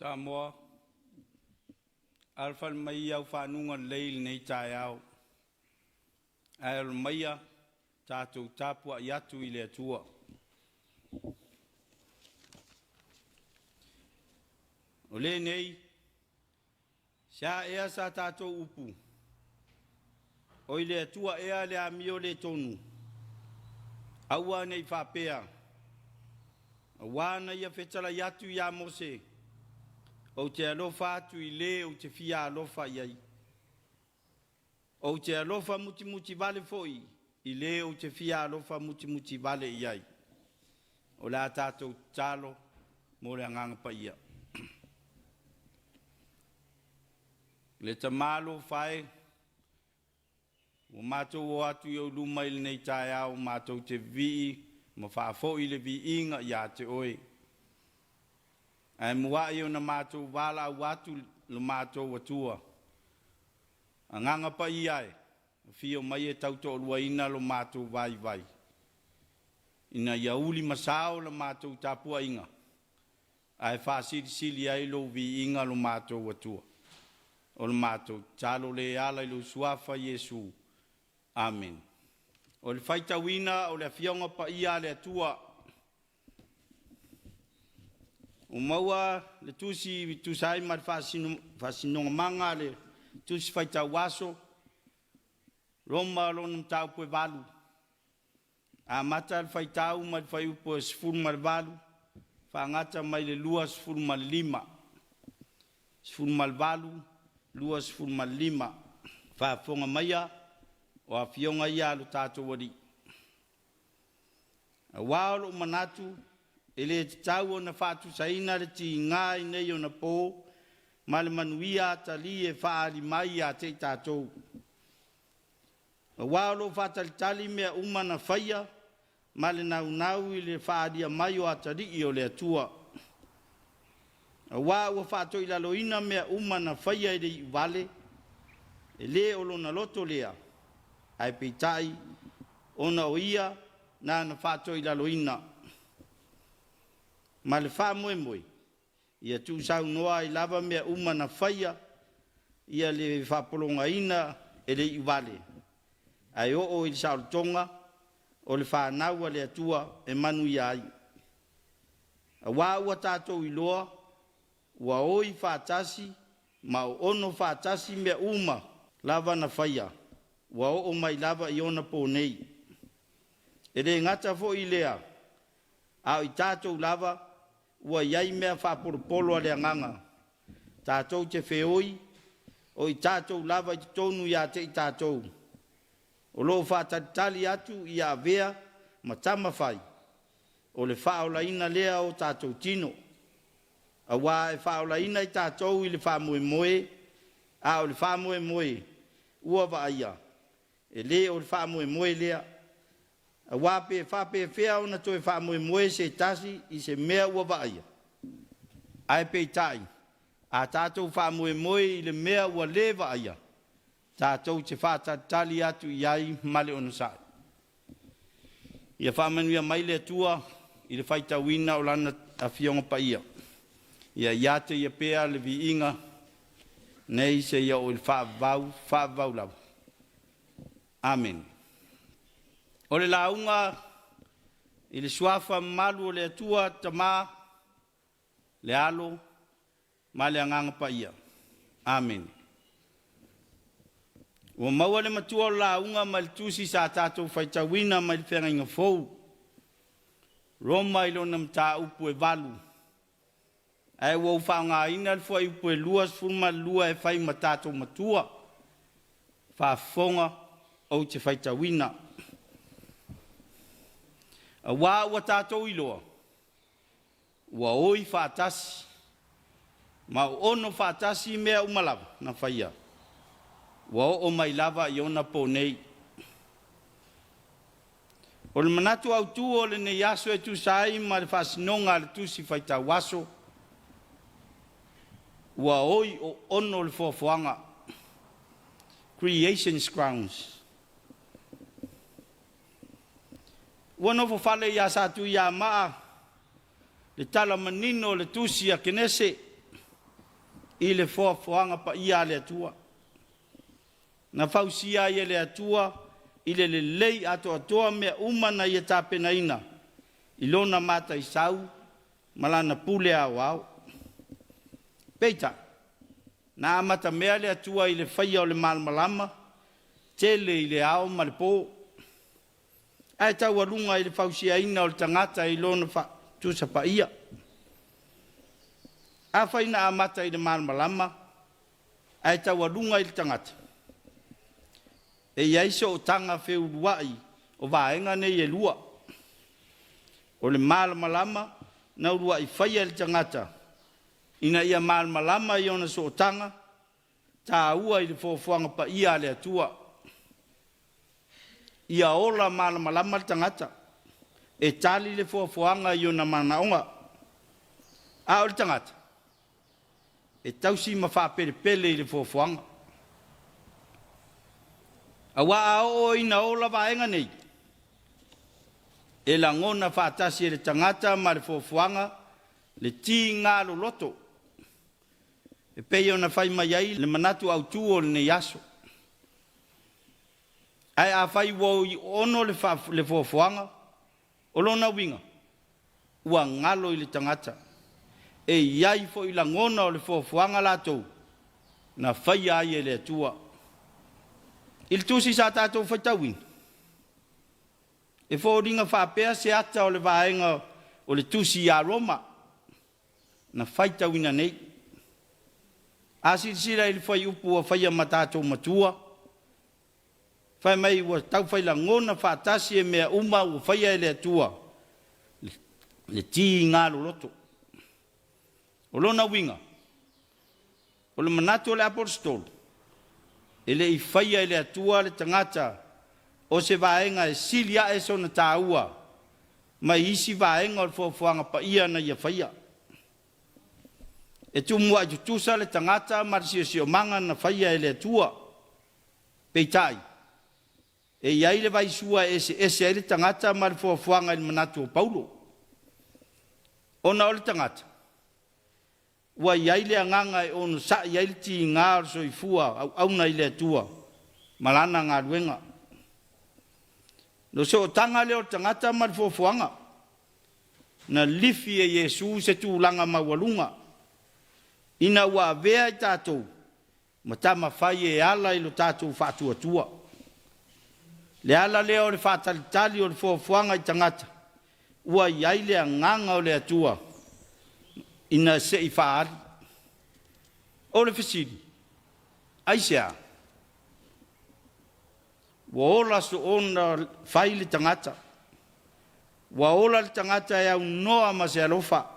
Samoa, Alfa Maya Fanunga Leil nei Taeao, Al Maya Tatu Tapua'iga ile tua. Ole nei, Sa ea sa tato upu, o ile tua ea le amio le tonu, Awa nei whapea, Awana ia whetala yatu ya Mose, O te alofa atu I le o te fia alofa iai. O te alofa muti muti vale foi I le o te fia alofa muti muti vale iai. O la tātou talo mo le anganga pa ia. Le tamalo fai o mātou o atu I o luma I nei Taeao mātou te vii ma whaafo I le vii inga ia te oe. Ai mua I o na mātou wala watu le mātou watua. Anganga pa iai, fio mai e tauto olua ina lo mātou vai vai. Ina iauli masao le mātou Tapua'iga. Ai whaasiri sili ai lo vi inga lo mātou watua. O le mātou talo le ala I lo suafa Yesu. Amen. O le whaitawina o le fionga pa ia le atua. O maua le tusi tusai ma fasinonga manga le tusi faita waso Roma lona tau poe valu a mata le faitau ma le fai po sfuru ma le valu fa ngata mai le lua sfuru ma le lima sfuru ma le valu lua sfuru ma le lima fa fonga maia o a fionga ia lo tato wari a wao manatu ele te tau o na whātu saina le ti ngāi nei o na pō, ma le manuia tali e whaari mai a te tātou. A wālo whātalitali mea uma na whaia, ma le nau I le whaari a mai o atari I o le atua. A wālo whāto I laloina mea uma na whaia I le I wale, e le o lona loto lea, ai peitai, ona o ia, na whāto I laloina. Ma le wha moe moe, ia tu sau noa I lava mea uma na whaia, ia le whapolonga ina e le I wale. Ai o I sao tonga, o le wha naua le atua e manu I ai. A wā ua tātou I loa, ua oi whātasi, ma o ono whātasi mea uma lava na whaia, ua o mai lava I ona pō nei. E re ngata fo I lea, au I tātou lava, ua iai mea whapolopolo a le anganga. Tātou te wheoi, o I tātou lava I te tonu ia te I tātou. O lo whātatali atu I a vea, ma tama whai. O le whaolaina lea o tātou tino. A wā e whaolaina I tātou I le whamoe moe, a o le whamoe moe, ua wa aia. E le o le whamoe moe lea, a wape whape whea o na toi whamoe moe se tasi I se mea ua vaia. Ai pei tai, a tātou whamoe moe I le mea ua le vaia. Tātou te whātatali atu I ai male ono sai. Ia whamanuia mai le tua I le whaitawina o lana a fionga pa ia. Ia iate ia pea le vi inga, nei se ia o il whaavau lau. Amen. O le launga I le suafa malu o le atua tama le alo ma le anganga pa ia. Amen. O maua le matua o launga ma le tusi sa tātou whaitawina ma le whenga inga fau. Roma ilo na mta upu e valu. Ai wau whaanga ina le fua upu e lua sfurma lua e whai ma tātou matua. Whaafonga o te whaitawina. A wā ua tātou iloa, ua oi whātasi, Ma ono whaatasi mea umalawa na whaia. Wa o mai lava i ona po nei. O le manatu au tu o le ne yaso e tu sai ma le whasinonga le tu si whaita waso. Wa oi o ono le fofuanga. Creation's grounds. Wano fo fale ya satu ya maa. Le tala manino le tusi a kenese. I le fofuanga pa ia le atua. Na fausia ia le atua. I le lei ato atoa mea umana ia tapena ina. I lona mata i sau. Malana pule au au. Peita. Na amata mea le atua i le whaia o le malmalama. Tele i le ao ma le po. Ai tau alunga i le fausia ina o le tangata i lona tusa pa ia. A whaina amata i le malmalama. Ai tau alunga i le tangata. E iaiso o tanga wheu luai o vaenga nei e lua. O le malmalama na urua i whaia le tangata. Ina ia malmalama i ona so o tanga. Ta ua i le fofuanga pa ia le atua. Ia ola malmalama le tangata. E tali le fofuanga i ona manaonga. A o le tangata. E tausi mawha pele i le fofuanga. Awa ao ina ola vaenga nei. E la ngona whaatasi e le tangata ma le fofuanga le ti ngā loto. E pei ona whai mai ai le manatu au tuo le ne yaso. Ai a whai wau i ono le fofuanga o lona winga. Ua ngalo i le tangata. E iai fo i la ngona o le fofuanga latou. Na whai ai e le atua. Il tusi sa tātou whaitawin. E whōringa whāpea se ata o le vaenga o le tusi a Roma. Na whaitawina nei. Asirisira ili whai upu a whaia ma tātou matua. Whai mai ua tau whaila ngona whātasi e mea uma ua whaia e le atua. Le tii ngālo loto. O lona winga. O le manatu o le apostolo. Ele i whaia ele atua le tangata o se vaenga e silia e sona tāua mai isi vaenga o le fofuanga pa ia na ia whaia. E tu mua i tusa le tangata marisi si o manga na whaia ele atua peitai. E iai le vai sua ese ele tangata ma le fofuanga il manatu o Paulo. Ona o le tangata. Wa iai le anganga e ono sa iai le ti ngā so i fua au na ile atua malana ngā ruenga. No se o tanga leo tangata ma le fofuanga na lifi e Yesu se tūlanga mawalunga ina ua avea i tātou ma ta mawhai e ala i lo tātou whātua tua. Le ala leo le whātalitali o le fofuanga i tangata ua iai le anganga o le atua ina se i whaari. O le whisiri. Aisea. Wa ola so ona whai le tangata. Wa ola le tangata e au noa ma se alofa.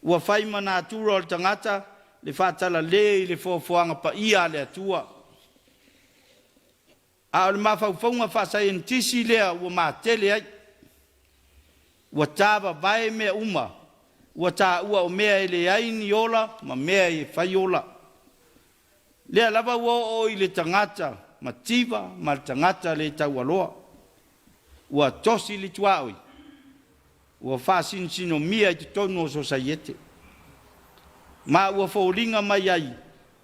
Wa whai mana atura o le tangata le whatala le i le fofuanga pa ia le atua. A o le mawhauwhaunga whasai en tisi lea ua mātele ai. Wa tāwa vai mea uma. Ua tā ua o mea ele aini ola, ma mea e whai ola. Lea lava ua o i le tangata, ma tiva, ma le tangata le tau aloa. Ua tosi le tuaoi. Ua whasin sino mia i te tonu o sosaiete. Ma ua whauringa mai ai,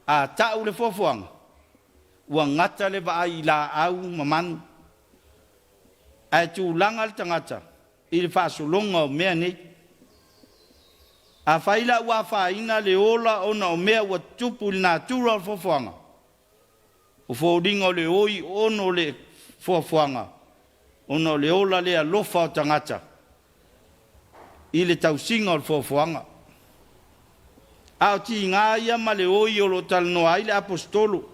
a tau le fofuanga. Ua ngata le vaai la au mamanu. Ai tu langa le tangata, i le whasolonga o mea nei. A whaila ua whaina le ola ona o mea ua tupu li nā tura o fofuanga. O whauringa o le oi ono le fofuanga. Ono le ola le alofa o tangata. I le tausinga o fofuanga. Ao ti ngā ia ma le oi o lo talanoa ai le apostolo.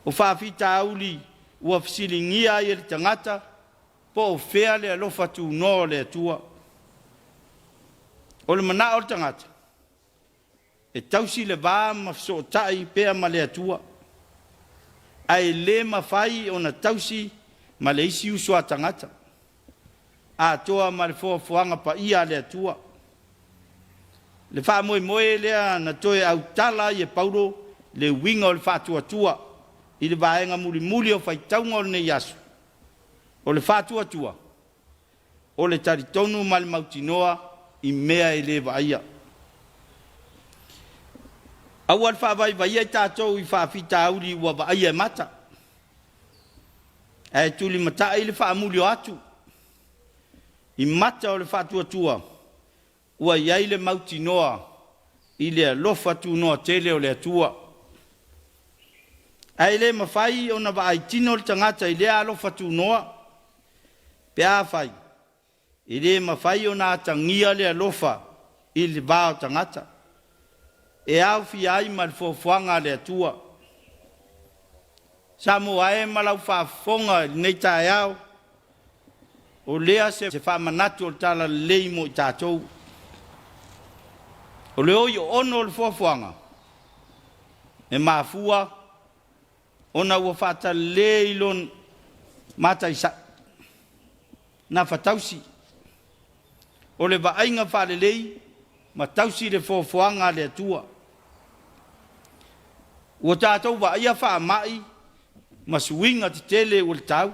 O whawhita auli ua fisilingia i le tangata. Po o whea le alofa tu no le atua. O le mana o tangata. e tausi le vā ma so tai pea ma le atua. Ai le mawhai o na tausi ma le isi uso a tangata. A toa ma le fuanga pa ia le atua. Le wha moe moe lea na toe au tala i e Paulo le winga o le wha tua. I le vaenga muli muli o whai taunga o le nei asu. O le wha tua. O le taritonu ma le mautinoa i mea e le vaia. Au al wha vai ai tātou i wha fita auri ua vaia e mata. E tuli mata i le wha muli o atu. I mata o le wha tua. Ua iai le mautinoa i le alofa tu noa tele o le atua. Ai le mawhai o na vaai tino le tangata i le alofa tu noa. Pea whai. I le mawhai o na atangia le alofa i le vāo tangata. E au fi ai ma le fofuanga le atua. Samoa e malau whaafonga nei Taeao. O lea se whaamanatu o tala leimo i tātou. O leo i ono le fofuanga. E mafua. Ona ua whata le ilon mata isa. Na whatausi. O le waainga whale lei. Ma tausi le fofuanga le atua. Ua tātou wa ia wha mai, ma suinga te tele o le tau.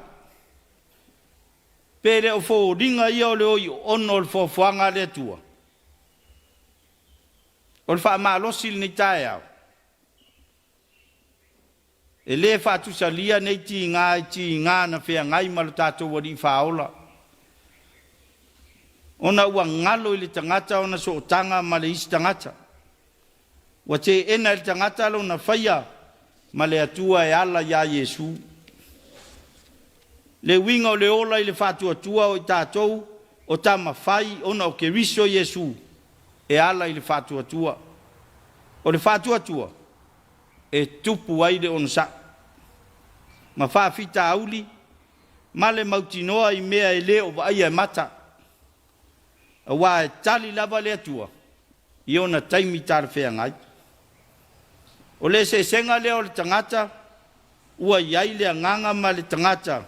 Pere o fō ringa ia o le oi ono le fofuanga le atua. O le wha maa losi le nei Taeao. E le wha tusalia nei ti ngā na whea ngai ma le tātou wari whaola. Ona ua ngalo i le tangata ona so tanga ma le isi tangata. Wa te ena le tangata lo na whaia ma le atua e ala ya Yesu. Le winga o le ola i le whatua tua o i tātou o ta mawhai ona o ke riso Yesu e ala i le whatua tua. O le whatua tua e tupu aile on sa. Ma whaafita auli ma le mautinoa i mea e le o vaia e mata. A wā e tali lava le atua i ona taimi tāre whea ngai. O le se senga leo le tangata, ua iai le nganga ma le tangata,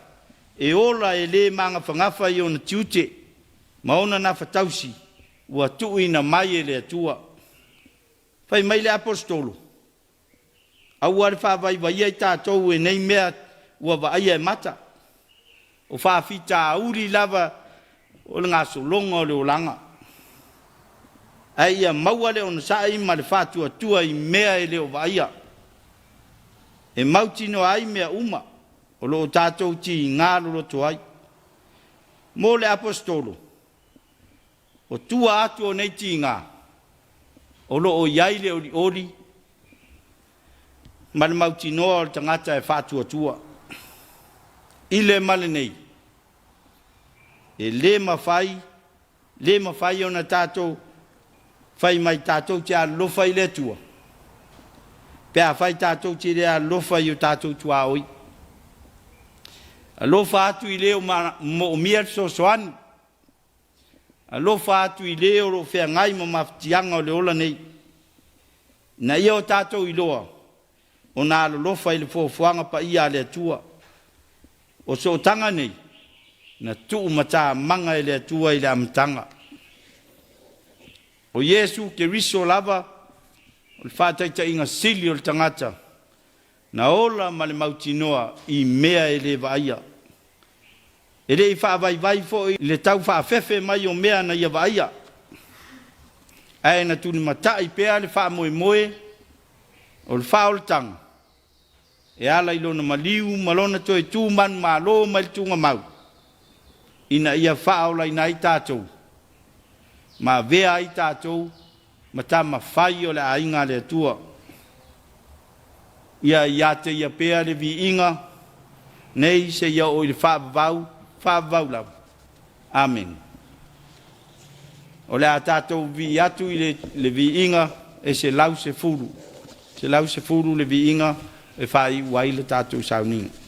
e ola e le manga whangafa i ona tiute, ma ona na whatausi, ua tui na mai e le atua. Whai mai le apostolo. Au are whawai vai ai tātou e nei mea ua vai e mata. O whaafita auri lava o le ngā solonga o le olanga. Ai ia maua le ona sai ma le whātua tua i mea e leo vaia. E mautino ai mea uma, o loo tātou ti i ngā loloto ai. Mō le apostolo, o tua atu o nei ti i ngā, o loo iai le ori, ma le mautinoa o le tangata e whātua tua. I le male nei, e le mawhai o na tātou, whai mai tātou te alofa i le tua. Pea whai tātou te le alofa i o tātou tua oi. Alofa atu i leo mo mia so soani. Alofa atu i leo ro whea ngai mo maftianga o le ola nei. Na ia o tātou i loa. O nā alofa i le fuanga pa ia le tua. O so tanga nei. Na tuu mata manga i le tua i le amtanga. O Yesu ke riso lava, o le whātaita inga sili o le tangata, na ola ma le mautinoa i mea e le vaia. E le i whaavai fo i le tau whaafefe mai o mea na ia vaia. Ae na tuni matai pea le wha moe moe, o le wha o le tanga. E ala i lona maliu, malona toi tū man malo mai tunga mau. Ina ia wha o lai nai tātou. Ma vea i tātou, ma tā ma whai o le ainga le atua. Ia te ia pea le vi inga, nei se ia o i le whaavau lau. Amen. O le a tātou vi atu i le vi inga, e se lau se furu. Se lau se furu le vi inga, e whai wai le tātou sauninga.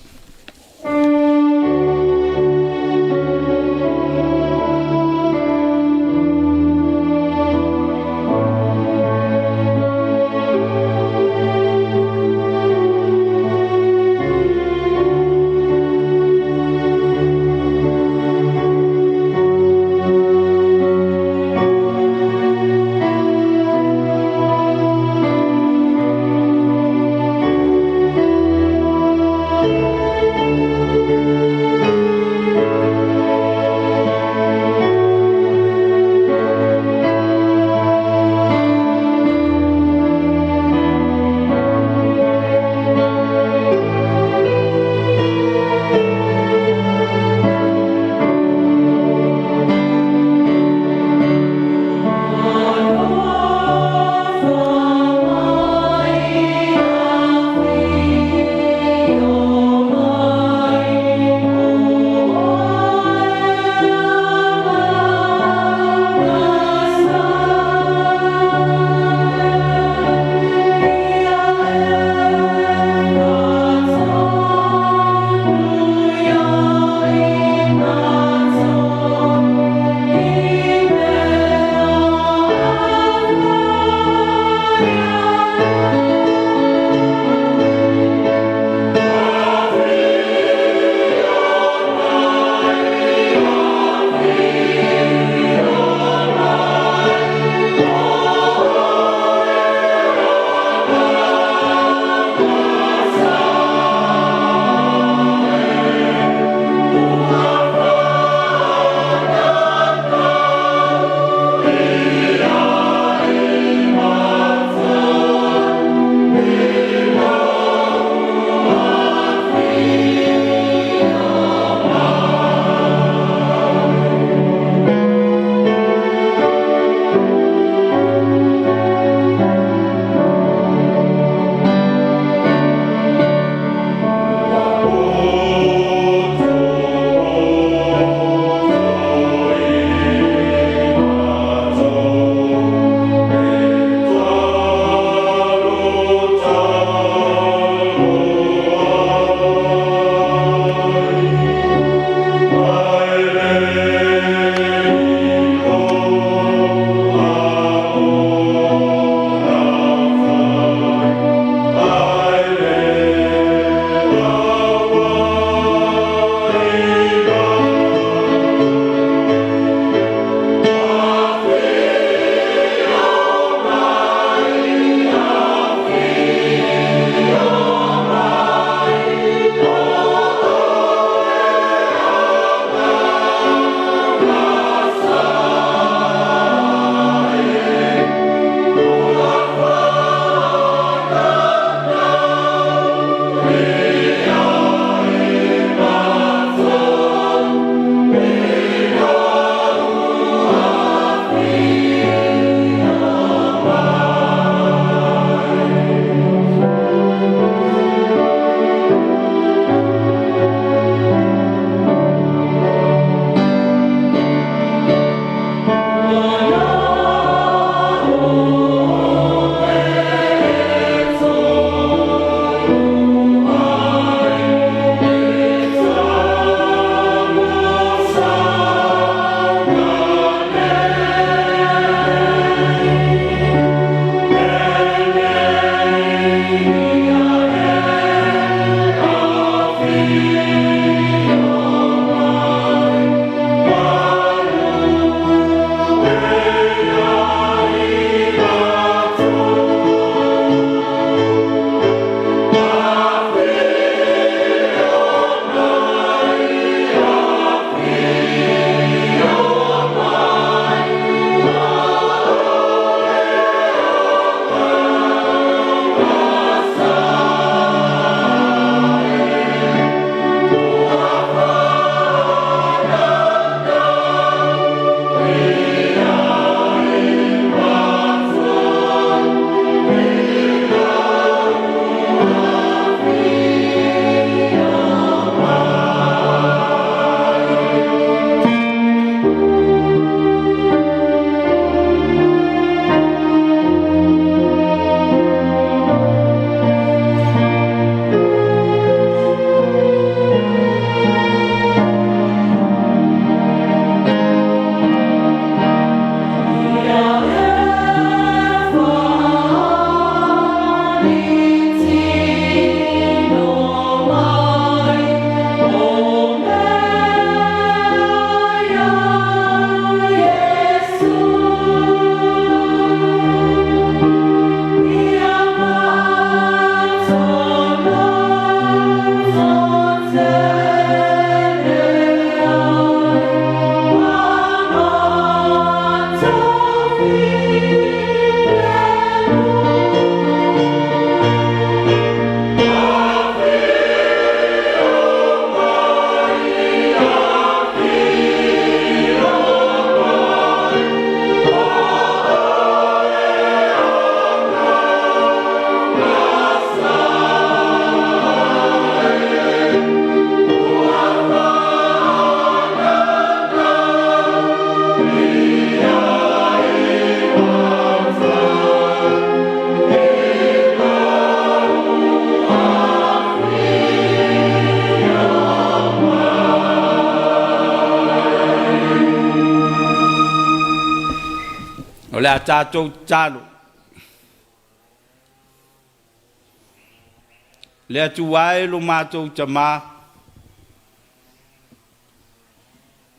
a tātou tālo. Le atu wae lo mātou tamā.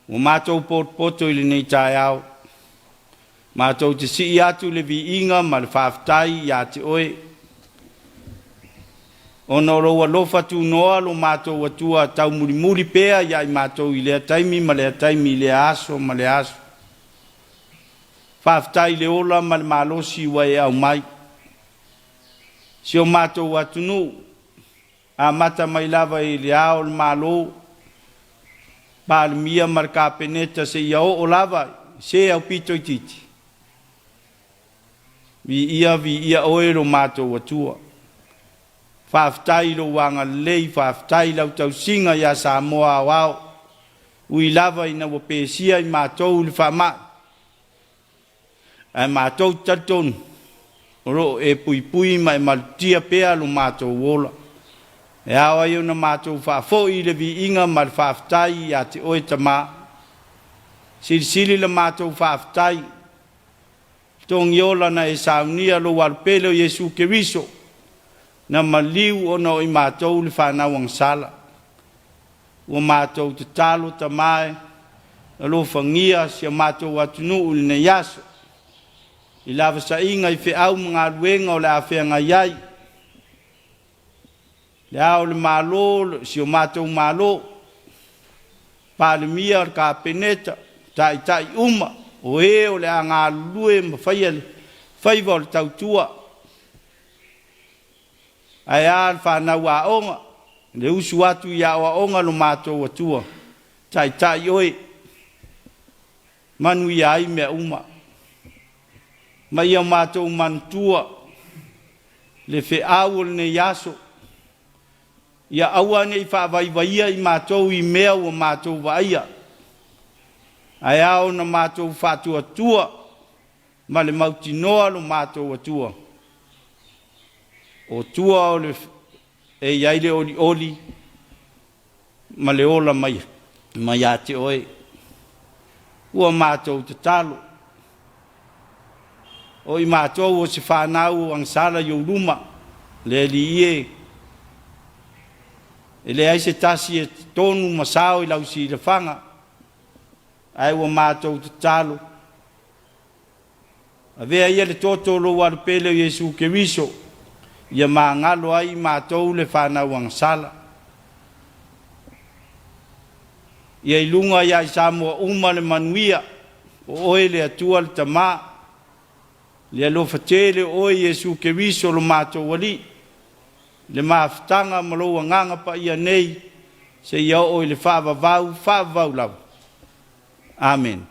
O mātou poto ili nei Taeao. Mātou te si atu le vi inga ma le whaafitai i ate oe. Ono roa lofa tu noa lo mātou atua tau muri pea ia i mātou i lea taimi ma lea taimi i lea aso ma lea aso. Whaafitai le ola ma le malosi wa e au mai. Si o mātou atunu a mata mai lava i le ao le malo. Pa le mia ma le kapeneta se ia o lava se au pito i titi. Vi ia oe lo mātou atua. Whaafitai lo wanga lei, whaafitai lau tau singa ia Samoa wao. Ui lava ina wapesia i mātou le whaamai. Ai mātou tatonu. Oro e pui mai maltia pea lo mātou wola. E awa iu na mātou whaafo i le vi inga ma le whaafitai ia te oe tamā. Sili le mātou whaafitai. Tongi ola na e saunia lo warpelo Yesu Keriso. Na maliu ono i mātou le whanawang sala. Ua mātou te talo tamae. Na lo whangia si a mātou atunu uli na yaso. I lava sa inga i whiau mga ruenga o le awhianga iai. Le ao le malo, si o mātou malo. Pāle mia ar ka peneta. Tai uma. O e o le a ngā lue ma whaiva o le tautua. Ai al whanau a onga. Le usu atu i a onga lo mātou atua. Tai oe. Manu i ai mea uma. Mai au mātou mantua. Le whiau le ne yaso. Ia aua nei whaavaivaia i mātou i mea o mātou vaia. Ai au na mātou whātua tua. Ma le mauti noa lo mātou atua. O tua o le e iaile oli. Ma le ola mai. Mai ate oe. Ua mātou te talo. O i mātou o se whanau ang sala i o luma. Le li ie. E le ai se tasi e tonu masao i lau si le whanga. Ai ua mātou te talo. A vea ia le tōtolo warpele Yesu Keriso. Ia mā ngalo ai mātou le whanau ang sala. Ia ilunga ia i Samoa uma le manuia. O oe le atua le tamā. Le alofa tele oe Yesu Keriso lo mātou wali. Le maafutanga maloa nganga pa ia nei. Se ia oe le whaavavau lau. Amen.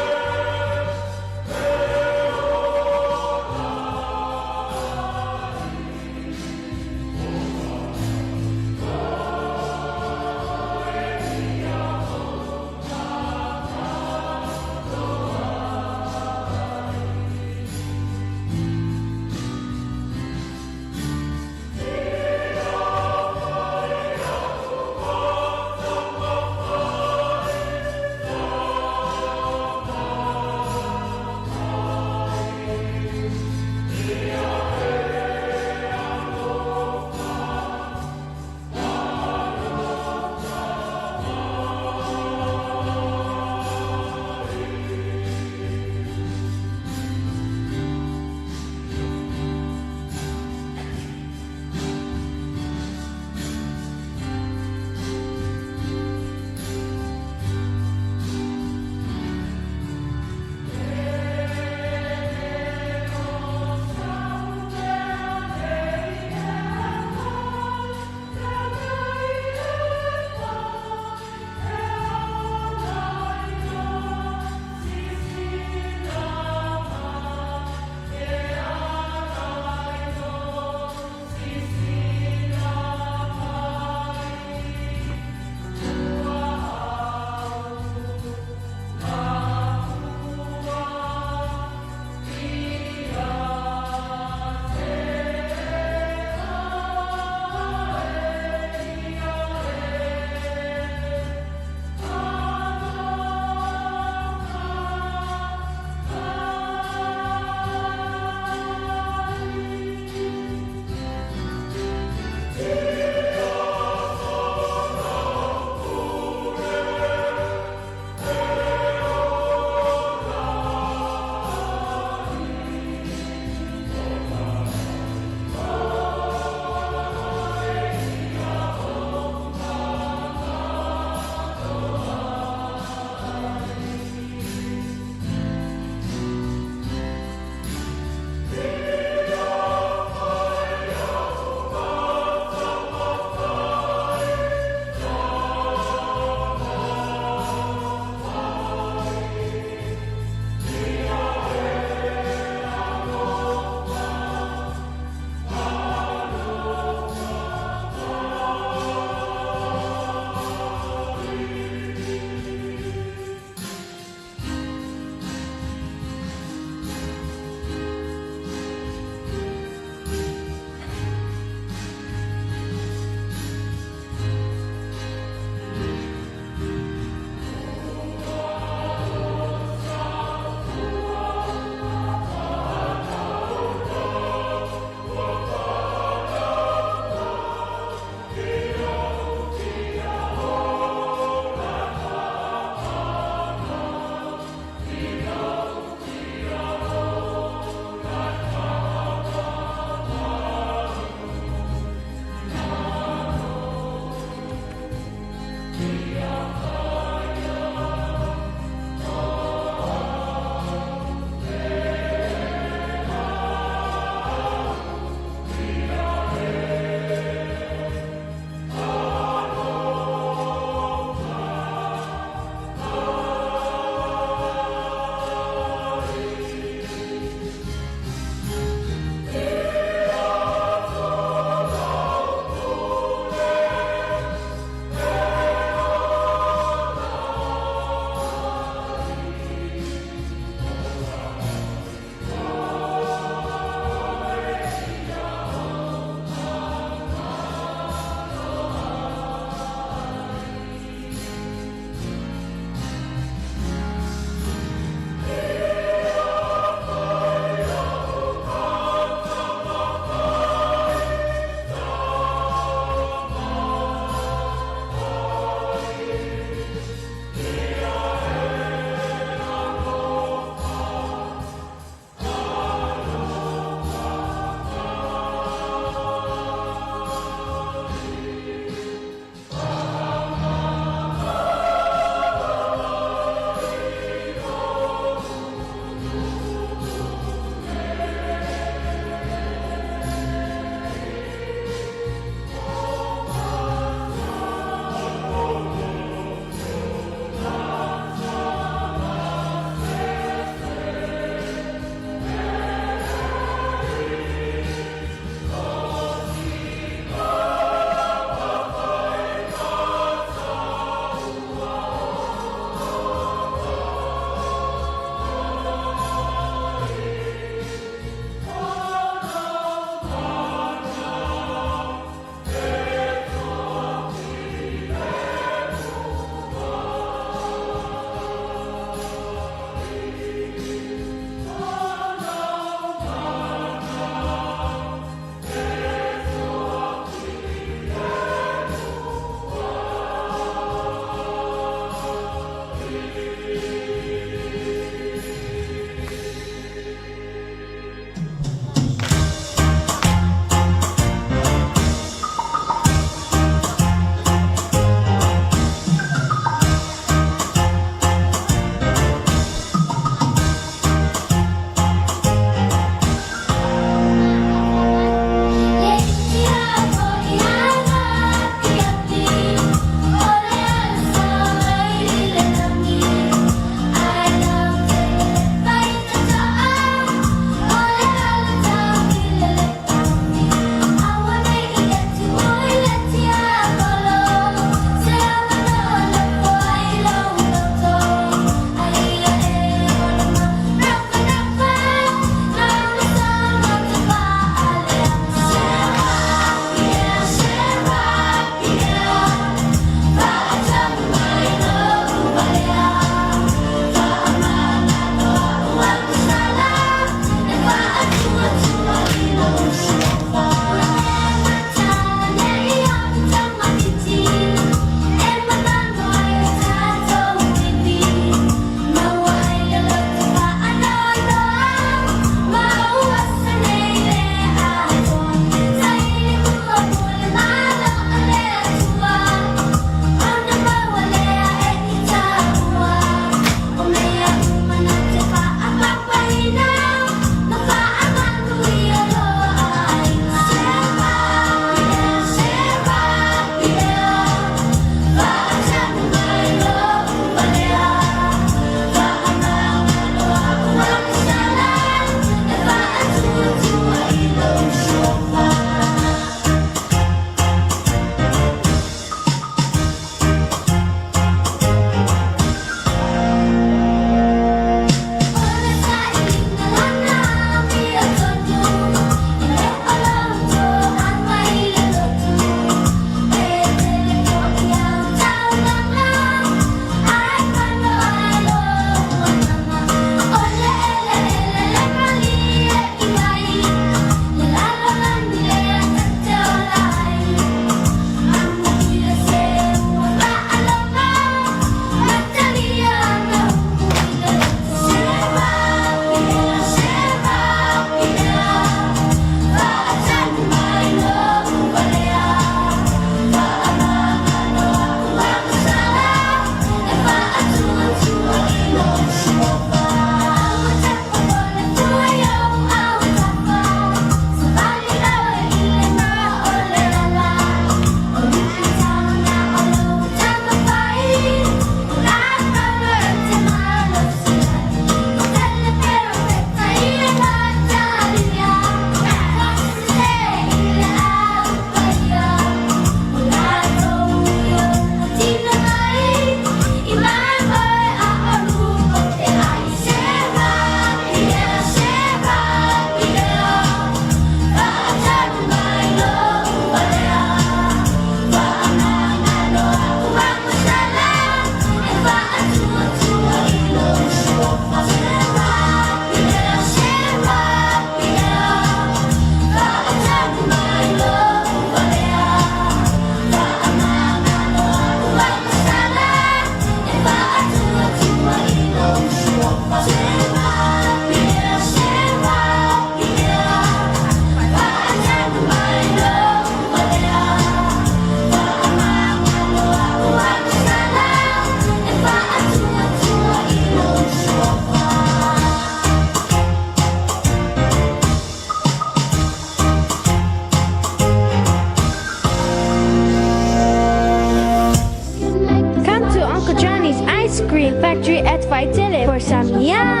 Factory at Vaitele for Samia.